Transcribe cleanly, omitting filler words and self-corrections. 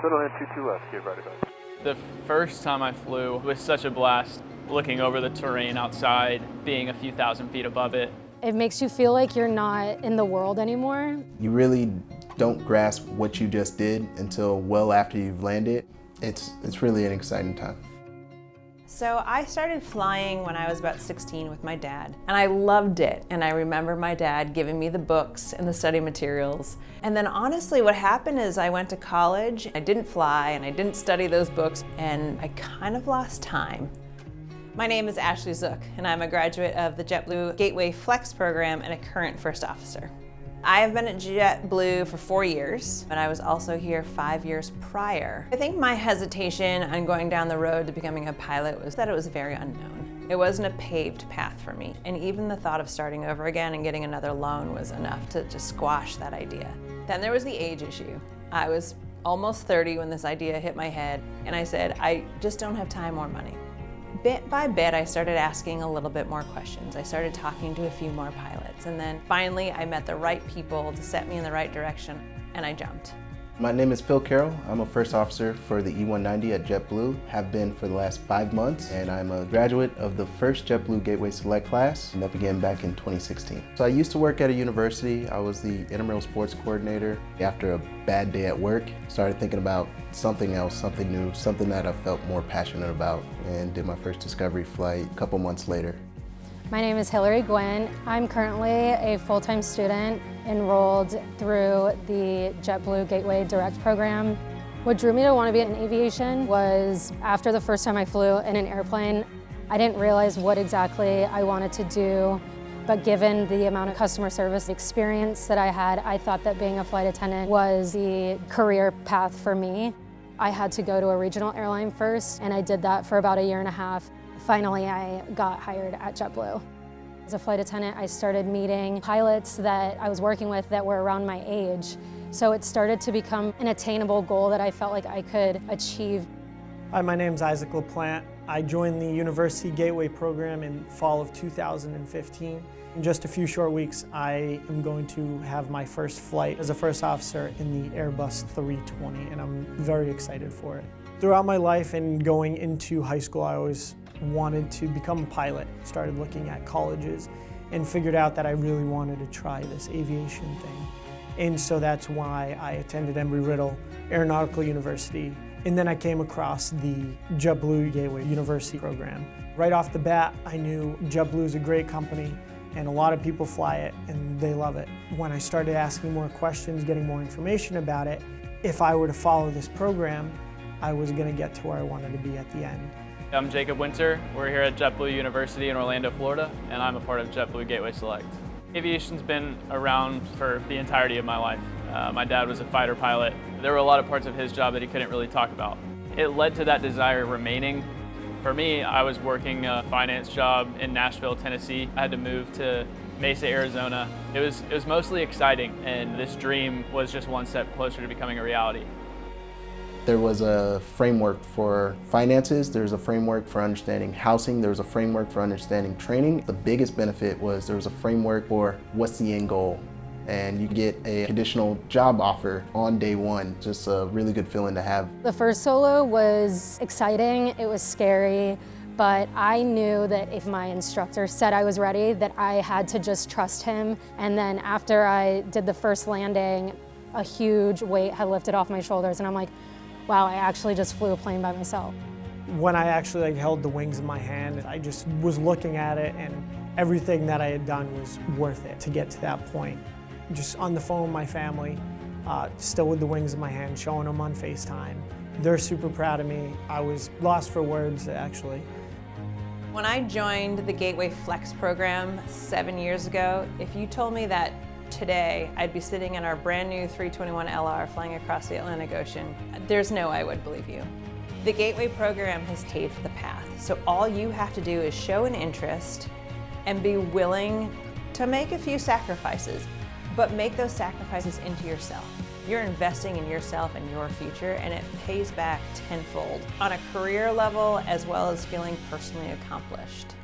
settle in 22 left, get ready back. The first time I flew was such a blast, looking over the terrain outside, being a few thousand feet above it. It makes you feel like you're not in the world anymore. You really don't grasp what you just did until well after you've landed. It's really an exciting time. So I started flying when I was about 16 with my dad, and I loved it. And I remember my dad giving me the books and the study materials. And then honestly, what happened is I went to college, I didn't fly, and I didn't study those books, and I kind of lost time. My name is Ashley Zook, and I'm a graduate of the JetBlue Gateway Flex program and a current first officer. I have been at JetBlue for 4 years, but I was also here 5 years prior. I think my hesitation on going down the road to becoming a pilot was that it was very unknown. It wasn't a paved path for me, and even the thought of starting over again and getting another loan was enough to just squash that idea. Then there was the age issue. I was almost 30 when this idea hit my head, and I said, I just don't have time or money. Bit by bit, I started asking a little bit more questions. I started talking to a few more pilots, and then finally I met the right people to set me in the right direction, and I jumped. My name is Phil Carroll. I'm a first officer for the E190 at JetBlue, have been for the last 5 months, and I'm a graduate of the first JetBlue Gateway Select class, and that began back in 2016. So I used to work at a university. I was the intramural sports coordinator. After a bad day at work, started thinking about something else, something new, something that I felt more passionate about, and did my first discovery flight a couple months later. My name is Hillary Gwynn. I'm currently a full-time student enrolled through the JetBlue Gateway Direct program. What drew me to want to be in aviation was after the first time I flew in an airplane, I didn't realize what exactly I wanted to do, but given the amount of customer service experience that I had, I thought that being a flight attendant was the career path for me. I had to go to a regional airline first, and I did that for about 1.5 years. Finally, I got hired at JetBlue. As a flight attendant, I started meeting pilots that I was working with that were around my age. So it started to become an attainable goal that I felt like I could achieve. Hi, my name's Isaac LaPlante. I joined the University Gateway program in fall of 2015. In just a few short weeks, I am going to have my first flight as a first officer in the Airbus 320, and I'm very excited for it. Throughout my life and going into high school, I always wanted to become a pilot. Started looking at colleges and figured out that I really wanted to try this aviation thing. And so that's why I attended Embry-Riddle Aeronautical University. And then I came across the JetBlue Gateway University program. Right off the bat, I knew JetBlue is a great company and a lot of people fly it and they love it. When I started asking more questions, getting more information about it, if I were to follow this program, I was going to get to where I wanted to be at the end. I'm Jacob Winter. We're here at JetBlue University in Orlando, Florida, and I'm a part of JetBlue Gateway Select. Aviation's been around for the entirety of my life. My dad was a fighter pilot. There were a lot of parts of his job that he couldn't really talk about. It led to that desire remaining. For me, I was working a finance job in Nashville, Tennessee. I had to move to Mesa, Arizona. It was mostly exciting, and this dream was just one step closer to becoming a reality. There was a framework for finances, there was a framework for understanding housing, there was a framework for understanding training. The biggest benefit was there was a framework for what's the end goal. And you get a conditional job offer on day one. Just a really good feeling to have. The first solo was exciting, it was scary, but I knew that if my instructor said I was ready, that I had to just trust him. And then after I did the first landing, a huge weight had lifted off my shoulders, and I'm like, wow, I actually just flew a plane by myself. When I actually held the wings in my hand, I just was looking at it, and everything that I had done was worth it to get to that point. Just on the phone with my family, still with the wings in my hand, showing them on FaceTime. They're super proud of me. I was lost for words, actually. When I joined the Gateway Flex program 7 years ago, if you told me that today I'd be sitting in our brand new 321LR flying across the Atlantic Ocean, there's no way I would believe you. The Gateway program has paved the path, so all you have to do is show an interest and be willing to make a few sacrifices, but make those sacrifices into yourself. You're investing in yourself and your future, and it pays back tenfold on a career level as well as feeling personally accomplished.